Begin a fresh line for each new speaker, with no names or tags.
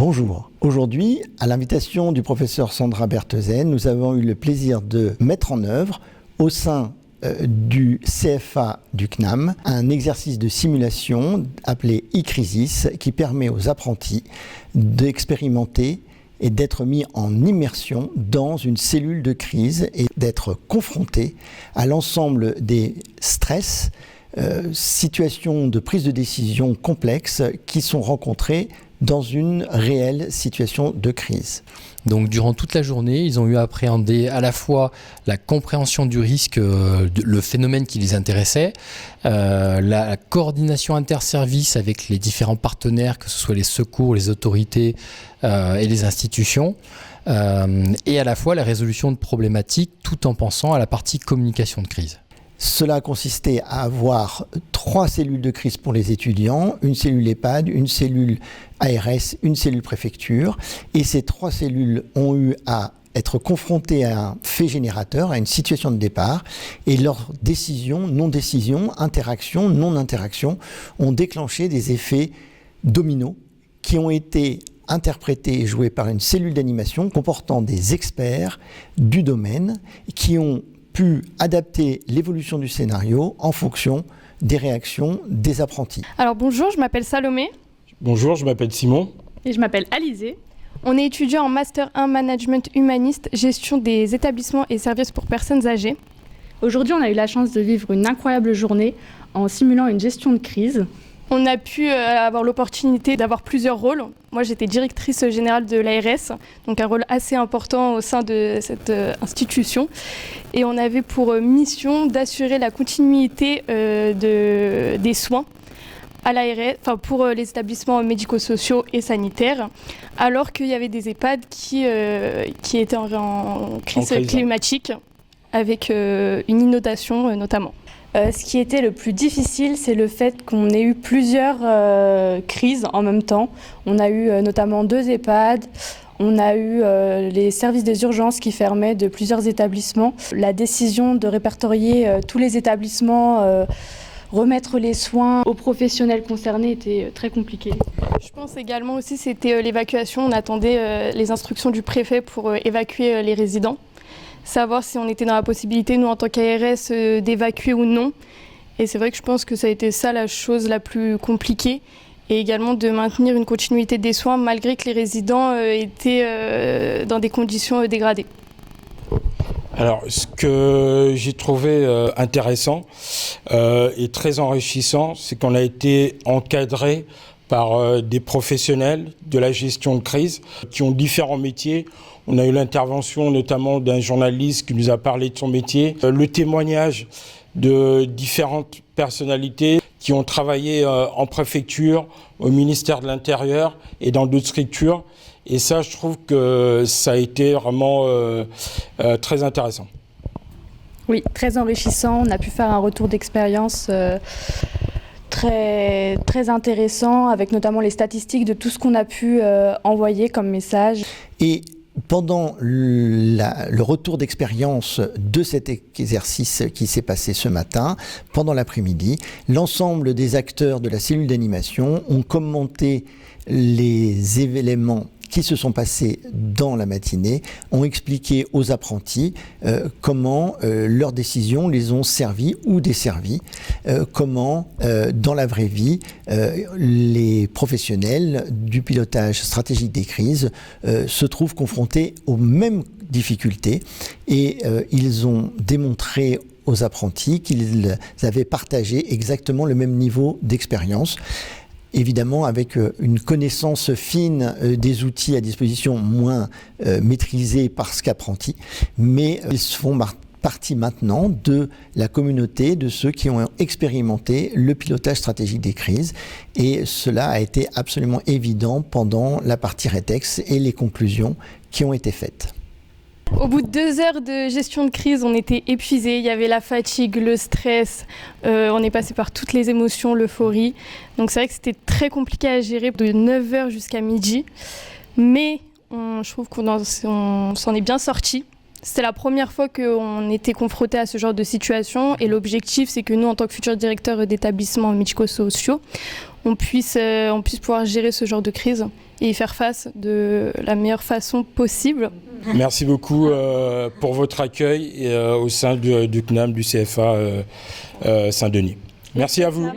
Bonjour. Aujourd'hui, à l'invitation du professeur Sandra Bertheuzen, nous avons eu le plaisir de mettre en œuvre au sein du CFA du CNAM un exercice de simulation appelé e-Crisis qui permet aux apprentis d'expérimenter et d'être mis en immersion dans une cellule de crise et d'être confrontés à l'ensemble des stress, situations de prise de décision complexes qui sont rencontrées dans une réelle situation de crise.
Donc durant toute la journée, ils ont eu à appréhender à la fois la compréhension du risque, le phénomène qui les intéressait, la coordination interservices avec les différents partenaires, que ce soit les secours, les autorités et les institutions, et à la fois la résolution de problématiques tout en pensant à la partie communication de crise.
Cela a consisté à avoir 3 cellules de crise pour les étudiants, une cellule EHPAD, une cellule ARS, une cellule préfecture. Et ces 3 cellules ont eu à être confrontées à un fait générateur, à une situation de départ. Et leurs décisions, non-décisions, interactions, non-interactions ont déclenché des effets dominos qui ont été interprétés et joués par une cellule d'animation comportant des experts du domaine qui ont pu adapter l'évolution du scénario en fonction des réactions des apprentis.
Alors bonjour, je m'appelle Salomé.
Bonjour, je m'appelle Simon.
Et je m'appelle Alizé.
On est étudiant en Master 1 Management Humaniste, gestion des établissements et services pour personnes âgées.
Aujourd'hui, on a eu la chance de vivre une incroyable journée en simulant une gestion de crise.
On a pu avoir l'opportunité d'avoir plusieurs rôles. Moi, j'étais directrice générale de l'ARS, donc un rôle assez important au sein de cette institution. Et on avait pour mission d'assurer la continuité des soins à l'ARS, pour les établissements médico-sociaux et sanitaires, alors qu'il y avait des EHPAD qui étaient en crise climatique, avec une inondation notamment.
Ce qui était le plus difficile, c'est le fait qu'on ait eu plusieurs crises en même temps. On a eu notamment 2 EHPAD, on a eu les services des urgences qui fermaient de plusieurs établissements. La décision de répertorier tous les établissements, remettre les soins aux professionnels concernés était très compliquée.
Je pense également aussi c'était l'évacuation. On attendait les instructions du préfet pour évacuer les résidents. Savoir si on était dans la possibilité, nous en tant qu'ARS, d'évacuer ou non. Et c'est vrai que je pense que ça a été ça la chose la plus compliquée. Et également de maintenir une continuité des soins malgré que les résidents étaient dans des conditions dégradées.
Alors, ce que j'ai trouvé intéressant et très enrichissant, c'est qu'on a été encadré par des professionnels de la gestion de crise qui ont différents métiers. On a eu l'intervention notamment d'un journaliste qui nous a parlé de son métier, le témoignage de différentes personnalités qui ont travaillé en préfecture, au ministère de l'Intérieur et dans d'autres structures. Et ça, je trouve que ça a été vraiment très intéressant.
Oui, très enrichissant. On a pu faire un retour d'expérience très, très intéressant, avec notamment les statistiques de tout ce qu'on a pu envoyer comme message.
Et pendant le retour d'expérience de cet exercice qui s'est passé ce matin, pendant l'après-midi, l'ensemble des acteurs de la cellule d'animation ont commenté les événements qui se sont passés dans la matinée, ont expliqué aux apprentis comment leurs décisions les ont servis ou desservis, comment dans la vraie vie les professionnels du pilotage stratégique des crises se trouvent confrontés aux mêmes difficultés et ils ont démontré aux apprentis qu'ils avaient partagé exactement le même niveau d'expérience. Évidemment, avec une connaissance fine des outils à disposition moins maîtrisés par ce qu'apprentis, mais ils font partie maintenant de la communauté de ceux qui ont expérimenté le pilotage stratégique des crises. Et cela a été absolument évident pendant la partie rétex et les conclusions qui ont été faites.
Au bout de 2 heures de gestion de crise, on était épuisés. Il y avait la fatigue, le stress. On est passé par toutes les émotions, l'euphorie. Donc c'est vrai que c'était très compliqué à gérer de 9h jusqu'à midi. Mais je trouve qu'on s'en est bien sorti. C'était la première fois qu'on était confronté à ce genre de situation. Et l'objectif, c'est que nous, en tant que futurs directeurs d'établissements médico-sociaux, on puisse pouvoir gérer ce genre de crise et y faire face de la meilleure façon possible.
Merci beaucoup pour votre accueil au sein du CNAM, du CFA Saint-Denis. Merci à vous.